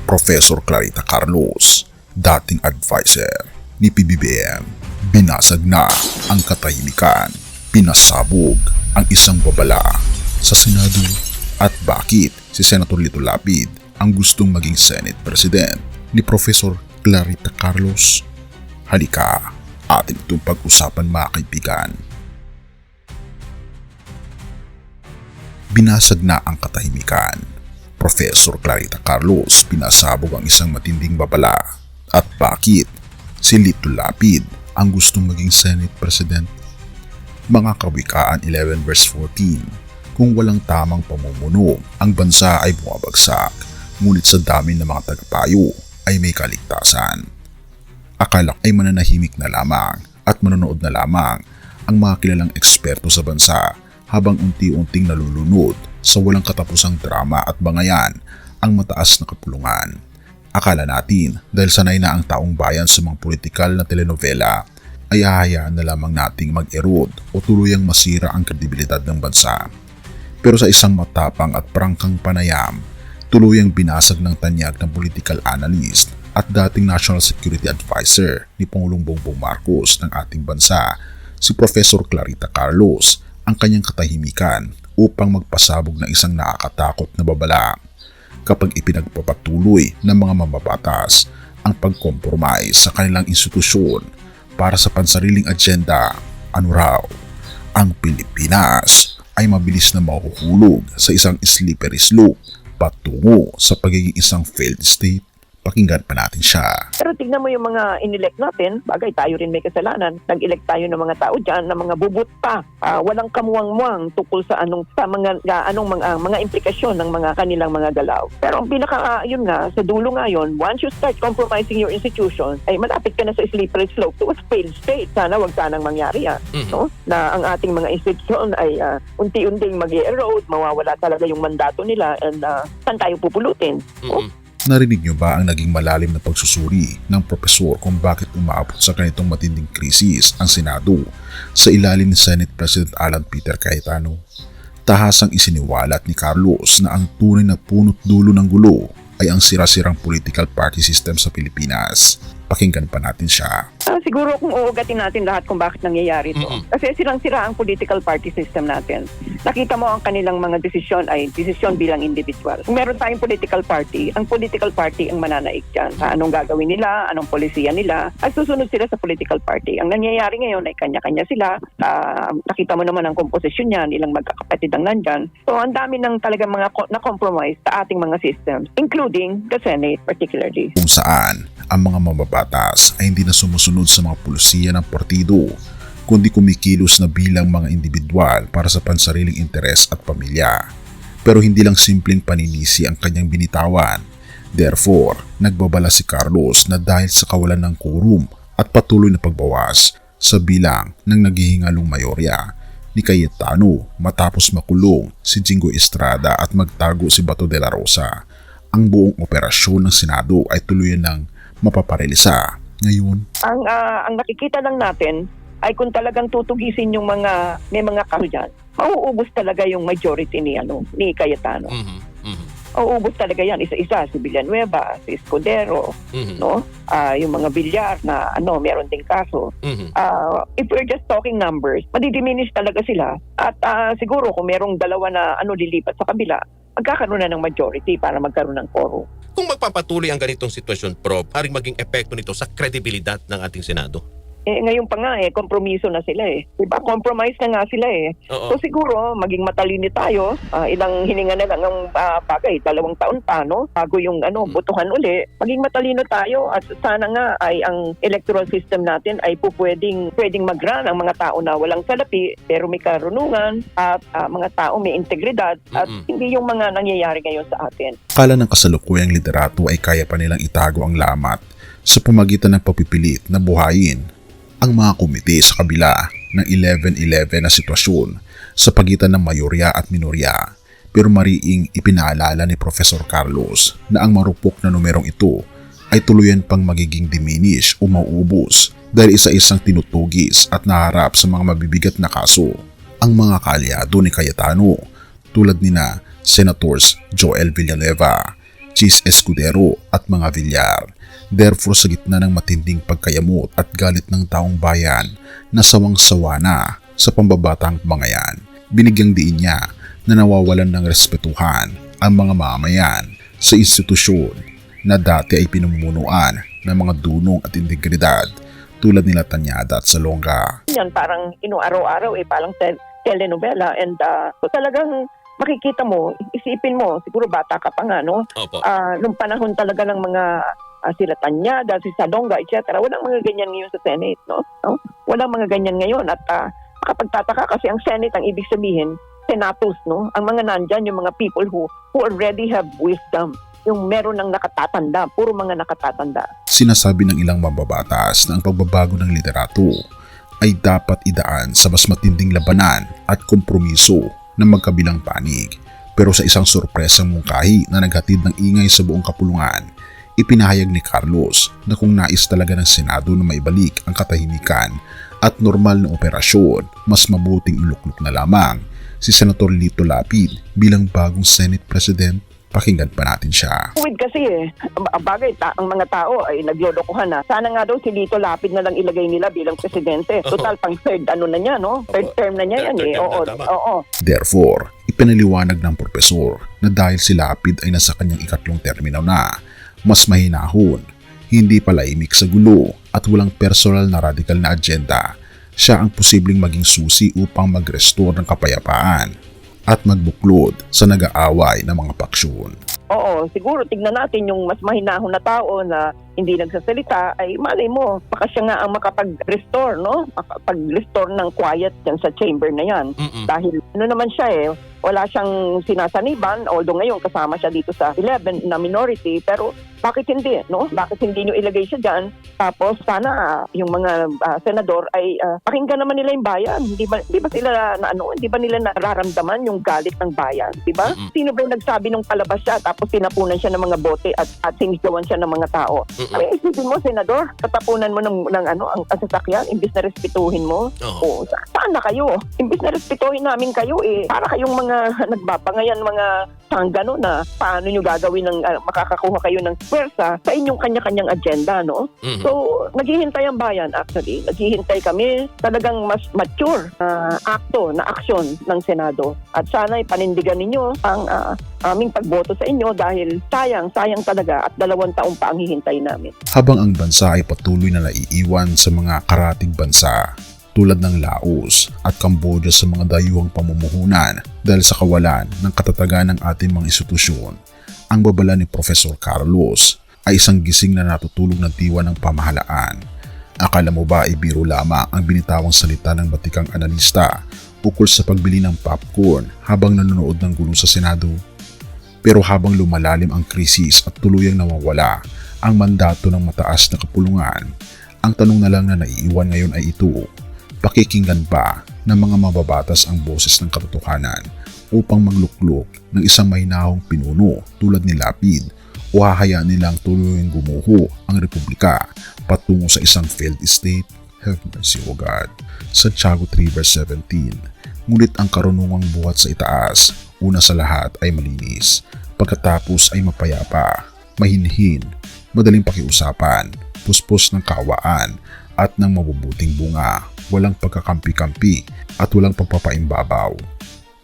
Professor Clarita Carlos, dating advisor ni PBBM. Binasag na ang katahimikan, pinasabog ang isang babala sa Senado. At bakit si Senator Lito Lapid ang gustong maging Senate President ni Professor Clarita Carlos? Halika, atin itong pag-usapan mga kaibigan. Binasag na ang katahimikan. Professor Clarita Carlos, pinasabog ang isang matinding babala. At bakit si Lito Lapid ang gustong maging Senate President? Mga Kawikaan 11 verse 14, kung walang tamang pamumuno, ang bansa ay bumabagsak, ngunit sa dami ng mga tagapayo ay may kaligtasan. Akala ay mananahimik na lamang at manonood na lamang ang mga kilalang eksperto sa bansa habang unti-unting nalulunod sa walang katapusang drama at bangayan ang mataas na kapulungan. Akala natin dahil sanay na ang taong bayan sa mga politikal na telenovela ay hahayaan na lamang nating mag-erode o tuluyang masira ang kredibilidad ng bansa. Pero sa isang matapang at prangkang panayam, tuluyang binasag ng tanyag ng political analyst at dating National Security Advisor ni Pangulong Bongbong Marcos ng ating bansa, si Professor Clarita Carlos, ang kanyang katahimikan upang magpasabog ng isang nakakatakot na babala kapag ipinagpapatuloy ng mga mambabatas ang pag-compromise sa kanilang institusyon para sa pansariling agenda. Ano raw? Ang Pilipinas ay mabilis na mahuhulog sa isang slippery slope patungo sa pagiging isang failed state. Pakinggan pa natin siya. Pero tignan mo yung mga inelect natin, bagay tayo rin may kasalanan. Nag-elect tayo ng mga tao dyan na mga bubut pa. Walang kamuwang-muwang tukol sa mga implikasyon ng mga kanilang mga galaw. Pero ang yun nga, sa dulo nga yun, once you start compromising your institution, ay malapit ka na sa slippery slope to a failed state. Sana wag sanang mangyari yan. No? Na ang ating mga institution ay unti-unting mag-erode, mawawala talaga yung mandato nila, and saan tayo pupulutin? Narinig niyo ba ang naging malalim na pagsusuri ng profesor kung bakit umaabot sa ganitong matinding krisis ang Senado sa ilalim ni Senate President Alan Peter Cayetano? Tahasang isiniwalat ni Carlos na ang tunay na punot dulo ng gulo ay ang sira-sirang political party system sa Pilipinas. Pakinggan pa natin siya. Siguro kung uugatin natin lahat kung bakit nangyayari ito. Kasi silang-sira ang political party system natin. Nakita mo ang kanilang mga desisyon ay desisyon bilang individual. Kung meron tayong political party, ang political party ang mananaig dyan. Anong gagawin nila, anong polisiya nila, at susunod sila sa political party. Ang nangyayari ngayon ay kanya-kanya sila. Nakita mo naman ang komposisyon niyan, ilang magkakapatid ang nandyan. So ang dami ng talagang mga na-compromise sa ating mga systems, including the Senate particularly. Kung saan ang mga mababatas ay hindi na sumusunod sa mga pulisiya ng partido, kundi kumikilos na bilang mga individual para sa pansariling interes at pamilya. Pero hindi lang simpleng paninisi ang kanyang binitawan. Therefore, nagbabala si Carlos na dahil sa kawalan ng quorum at patuloy na pagbawas sa bilang ng naghihingalong mayorya ni Cayetano matapos makulong si Jingo Estrada at magtago si Bato de la Rosa, ang buong operasyon ng Senado ay tuluyan ng mapaparelisa. Ngayon, ang nakikita lang natin ay kung talagang tutugisin yung may mga kaso dyan, mauubos talaga yung majority ni Cayetano. Mauubos talaga yan, isa-isa, si Villanueva, si Escudero, no? Yung mga Villar na meron ding kaso. If we're just talking numbers, madidiminish talaga sila. At siguro kung merong dalawa na lilipat sa kabila, magkakaroon na ng majority para magkaroon ng quorum. Kung magpapatuloy ang ganitong sitwasyon, Prof, haring maging epekto nito sa kredibilidad ng ating Senado? Ngayon pa nga kompromiso na sila Diba? Compromise na nga sila Oo. So siguro, maging matalino tayo. Ilang hininga na lang ang bagay, 2 taon pa, no? Bago yung botohan uli. Maging matalino tayo at sana nga ay ang electoral system natin ay pwedeng mag-run ang mga tao na walang salapi, pero may karunungan at mga tao may integridad at hindi yung mga nangyayari ngayon sa atin. akala ng kasalukuyang liderato ay kaya pa nilang itago ang lamat sa pamagitan ng pagpipilit na buhayin ang mga komite sa kabila ng 11-11 na sitwasyon sa pagitan ng mayorya at minorya. Pero mariing ipinaalala ni Professor Carlos na ang marupok na numerong ito ay tuluyan pang magiging diminish o mauubos dahil isa-isang tinutugis at naharap sa mga mabibigat na kaso. Ang mga kaalyado ni Cayetano tulad nina Senators Joel Villanueva, Chis Escudero at mga Villar. Therefore sa gitna ng matinding pagkayamot at galit ng taong bayan na sawang-sawa na sa pambabatang mga yan, binigyang diin niya na nawawalan ng respetuhan ang mga mamayan sa institusyon na dati ay pinamumunuan ng mga dunong at integridad tulad nila Tanyada at Salonga. Yan parang araw-araw parang telenovela and so talagang makikita mo, isipin mo, siguro bata ka pa nga, no? Opo. Nung panahon talaga ng mga sila Tanyada, si Salonga, etc. Walang mga ganyan ngayon sa Senate, no? Walang mga ganyan ngayon at makapagtataka kasi ang Senate, ang ibig sabihin, senatus, no? Ang mga nandyan, yung mga people who already have wisdom, yung meron ng nakatatanda, puro mga nakatatanda. Sinasabi ng ilang mambabatas na ang pagbabago ng liderato ay dapat idaan sa mas matinding labanan at kompromiso ng magkabilang panig. Pero sa isang sorpresang mungkahi na naghatid ng ingay sa buong kapulungan, ipinahayag ni Carlos na kung nais talaga ng Senado na maibalik ang katahimikan at normal na operasyon, mas mabuting iluklok na lamang si Senator Lito Lapid bilang bagong Senate President. Pakinggan pa natin siya. Tuwid kasi bagay, ang mga tao ay naglolokohan na. Sana nga daw si Lito Lapid na lang ilagay nila bilang presidente. Total pang third na niya, no? Third term na niya yan Oo. Therefore, ipinaliwanag ng propesor na dahil si Lapid ay nasa kanyang ikatlong termino na, mas mahinahon, hindi palaimik sa gulo at walang personal na radikal na agenda, siya ang posibleng maging susi upang mag-restore ng kapayapaan at magbuklod sa nag-aaway ng mga paksyon. Oo, siguro tignan natin yung mas mahinahon na tao na hindi nagsasalita, ay malay mo, baka siya nga ang makapag-restore, no? Makapag-restore ng quiet yan sa chamber na yan. Dahil naman siya wala siyang sinasaniban, although ngayon kasama siya dito sa 11 na minority, pero bakit hindi, no? Bakit hindi nyo ilagay siya dyan? Tapos sana yung mga senador ay pakinggan naman nila yung bayan. Hindi ba sila hindi ba nila nararamdaman yung galit ng bayan, di ba? Sino ba yung nagsabi nung palabas siya tapos tinapunan siya ng mga bote at sinigawan siya ng mga tao? Ay, isipin mo, senador, tatapunan mo ng ang sasakyan imbis na respetuhin mo. Saan na kayo? Imbis na respetuhin namin kayo para kayong mga nagbabangayan mga tanggano na paano nyo gagawin ng makakakuha kayo ng pwersa sa inyong kanya-kanyang agenda, no? So, naghihintay ang bayan actually. Naghihintay kami talagang mas mature na aksyon ng Senado. At sana panindigan ninyo ang aming pagboto sa inyo dahil sayang talaga at 2 taon pa ang hihintay namin. Habang ang bansa ay patuloy na naiiwan sa mga karating bansa tulad ng Laos at Cambodia sa mga dayuhang pamumuhunan dahil sa kawalan ng katatagan ng ating mga institusyon, ang babala ni Professor Carlos ay isang gising na natutulog na diwa ng pamahalaan. Akala mo ba ay biro lamang ang binitawang salita ng batikang analista ukol sa pagbili ng popcorn habang nanonood ng gulo sa Senado? Pero habang lumalalim ang krisis at tuluyang nawawala ang mandato ng mataas na kapulungan, ang tanong na lang na naiiwan ngayon ay ito: pakikinggan ba ng mga mababatas ang boses ng katotohanan upang magluklok ng isang mahinahong pinuno tulad ni Lapid, o hahayaan nilang tuluyang gumuho ang republika patungo sa isang failed state? Have mercy, O God. Santiago 3:17. Ngunit ang karunungang buhat sa itaas, una sa lahat ay malinis, pagkatapos ay mapayapa, mahinhin, madaling pakiusapan, puspos ng kaawaan at ng mabubuting bunga, walang pagkakampi-kampi at walang pagpapaimbabaw.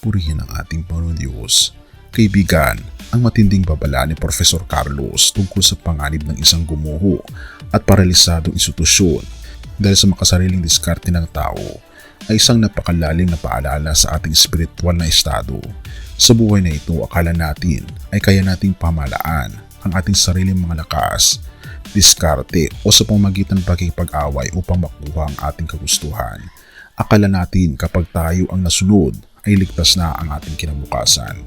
Purihin ang ating Panginoon Diyos. Kaibigan, ang matinding babala ni Professor Carlos tungkol sa panganib ng isang gumuho at paralisadong institusyon dahil sa makasariling diskarte ng tao ay isang napakalalim na paalala sa ating espiritual na estado. Sa buhay na ito, akala natin ay kaya nating pamalaan ang ating sariling mga lakas, diskarte o sa pamamagitan ng pakikipag-away upang makuha ang ating kagustuhan. Akala natin kapag tayo ang nasunod ay ligtas na ang ating kinabukasan.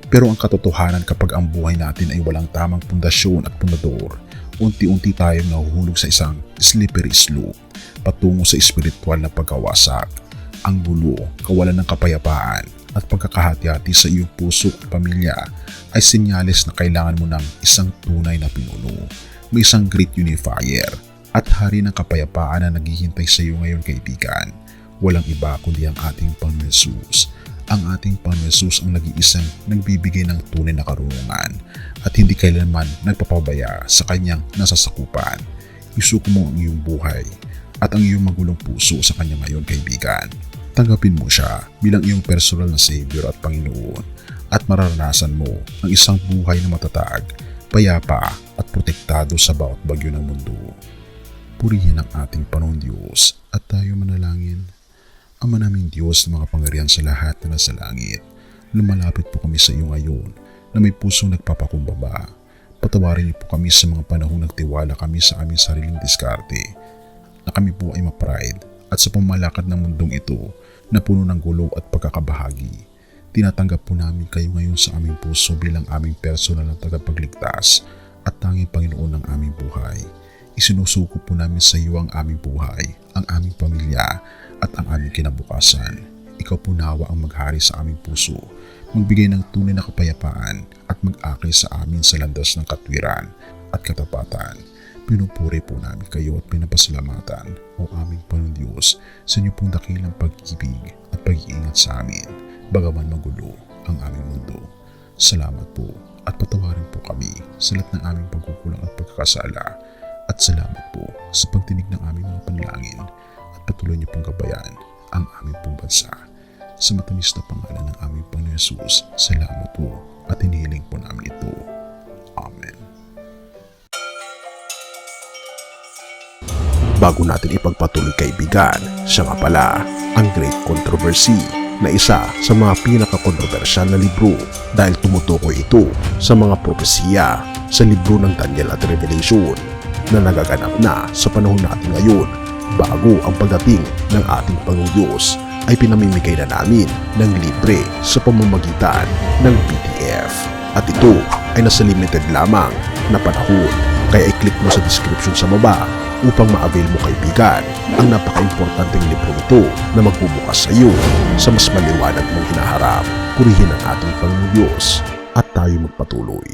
Pero ang katotohanan, kapag ang buhay natin ay walang tamang pundasyon at pundador, unti-unti tayong nahuhulog sa isang slippery slope patungo sa espiritual na pagkawasak. Ang gulo, kawalan ng kapayapaan at pagkakahati-hati sa iyong puso at pamilya ay senyales na kailangan mo ng isang tunay na pinuno. May isang great unifier at hari ng kapayapaan na naghihintay sa iyo ngayon, kaibigan. Walang iba kundi ang ating Panginoon Jesus. Ang ating Panginoon Jesus ang nag-iisang nagbibigay ng tunay na karunungan at hindi kailanman nagpapabaya sa kanyang nasasakupan. Isuko mo ang iyong buhay at ang iyong magulong puso sa kanya ngayon, kaibigan. Tanggapin mo siya bilang iyong personal na Savior at Panginoon at mararanasan mo ang isang buhay na matatag, payapa at protektado sa bawat bagyo ng mundo. Purihin ang ating Panginoon Diyos at tayo manalangin. Ama naming Diyos na makapangyarihan sa lahat na nasa langit, lumalapit po kami sa iyo ngayon na may pusong nagpapakumbaba. Patawarin niyo po kami sa mga panahong nagtiwala kami sa aming sariling diskarte, na kami po ay ma-pride at sa pamalakad ng mundong ito na puno ng gulo at pagkakabahagi. Tinatanggap po namin kayo ngayon sa aming puso bilang aming personal na tagapagligtas at tanging Panginoon ng aming buhay. Isinusuko po namin sa iyo ang aming buhay, ang aming pamilya at ang aming kinabukasan. Ikaw po nawa ang maghari sa aming puso, magbigay ng tunay na kapayapaan at mag-akay sa amin sa landas ng katwiran at katapatan. Pinupuri po namin kayo at pinapasalamatan, O aming Panginoon Diyos, sa inyo pong dakilang pag-ibig at pag-iingat sa amin, bagaman magulo ang aming mundo. Salamat po at patawarin po kami sa lahat ng aming pagkukulang at pagkakasala. At salamat po sa pagtinig ng aming mga panalangin at patuloy niyo pong gabayan ang aming pong bansa. Sa matamis na pangalan ng aming Panginoon Jesus, salamat po at hinihiling po namin ito. Amen. Bago natin ipagpatuloy, kaibigan, siya nga pala ang Great Controversy, na isa sa mga pinaka-kontrobersyal na libro dahil tumutukoy ito sa mga propesiya sa libro ng Daniel at Revelation na nagaganap na sa panahon natin ngayon, bago ang pagdating ng ating Panginoong Diyos ay pinamimigay na namin ng libre sa pamamagitan ng PDF. At ito ay nasa limited lamang na panahon, kaya i-click mo sa description sa baba upang ma-avail mo, kaibigan, ang napaka-importanteng libro ito na magbubukas sa iyo sa mas maliwanag mong hinaharap. Purihin ang ating Panginoong Diyos at tayo magpatuloy.